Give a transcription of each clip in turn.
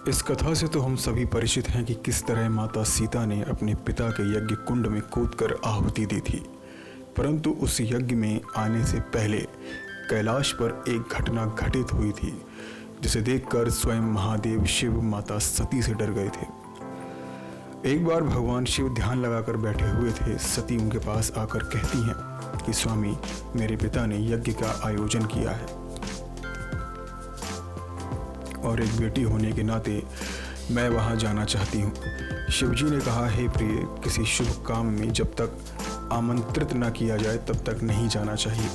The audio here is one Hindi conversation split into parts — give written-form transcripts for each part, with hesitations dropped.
इस कथा से तो हम सभी परिचित हैं कि किस तरह माता सीता ने अपने पिता के यज्ञ कुंड में कूदकर आहुति दी थी, परंतु उस यज्ञ में आने से पहले कैलाश पर एक घटना घटित हुई थी जिसे देखकर स्वयं महादेव शिव माता सती से डर गए थे। एक बार भगवान शिव ध्यान लगाकर बैठे हुए थे। सती उनके पास आकर कहती हैं कि स्वामी, मेरे पिता ने यज्ञ का आयोजन किया है और एक बेटी होने के नाते मैं वहां जाना चाहती हूँ। शिवजी ने कहा, हे प्रिय, किसी शुभ काम में जब तक आमंत्रित न किया जाए तब तक नहीं जाना चाहिए।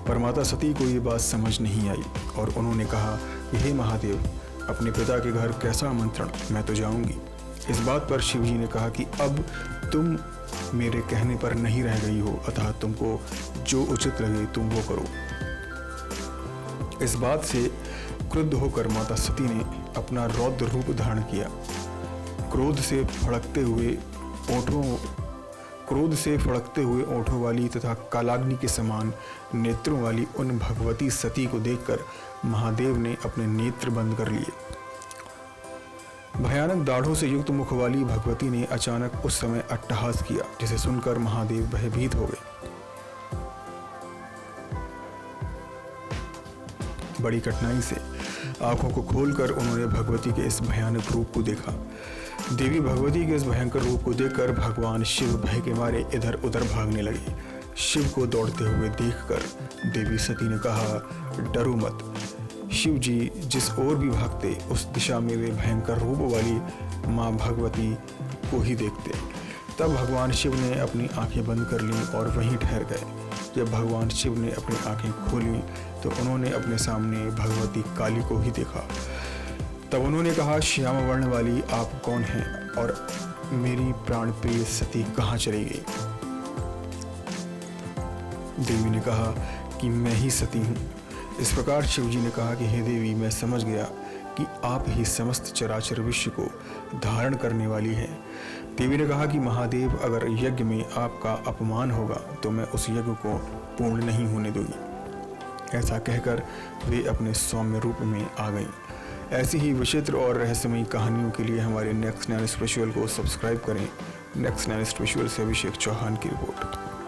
पर माता सती को ये बात समझ नहीं आई और उन्होंने कहा कि हे महादेव, अपने पिता के घर कैसा आमंत्रण, मैं तो जाऊंगी। इस बात पर शिवजी ने कहा कि अब तुम मेरे कहने पर नहीं रह गई हो, अतः तुमको जो उचित लगे तुम वो करो। इस बात से क्रुद्ध होकर माता सती ने अपना रौद्र रूप धारण किया। क्रोध से फड़कते हुए ओठों वाली तथा कालाग्नि के समान नेत्रों वाली उन भगवती सती को देखकर महादेव ने अपने नेत्र बंद कर लिए। भयानक दाढ़ों से युक्त मुख वाली भगवती ने अचानक उस समय अट्टहास किया, जिसे सुनकर महादेव भयभीत हो गए। बड़ी कठिनाई से आंखों को खोलकर उन्होंने भगवती के इस भयानक रूप को देखा। देवी भगवती के इस भयंकर रूप को देखकर भगवान शिव भय के मारे इधर उधर भागने लगे। शिव को दौड़ते हुए देखकर देवी सती ने कहा, डरो मत। शिव जी जिस ओर भी भागते उस दिशा में वे भयंकर रूप वाली माँ भगवती को ही देखते। तब भगवान शिव ने अपनी आंखें बंद कर लीं और वहीं ठहर गए। जब भगवान शिव ने अपनी आंखें खोली तो उन्होंने अपने सामने भगवती काली को ही देखा। तब उन्होंने कहा, श्याम वर्ण वाली आप कौन हैं और मेरी प्राण प्रिय सती कहाँ चली गई? देवी ने कहा कि मैं ही सती हूँ। इस प्रकार शिवजी ने कहा कि हे देवी, मैं समझ गया कि आप ही समस्त चराचर विश्व को धारण करने वाली हैं। देवी ने कहा कि महादेव, अगर यज्ञ में आपका अपमान होगा तो मैं उस यज्ञ को पूर्ण नहीं होने दूंगी। ऐसा कहकर वे अपने सौम्य रूप में आ गईं। ऐसी ही विचित्र और रहस्यमयी कहानियों के लिए हमारे नेक्स्ट 9 स्पेशल को सब्सक्राइब करें। नेक्स्ट 9 स्पेशल से अभिषेक चौहान की रिपोर्ट।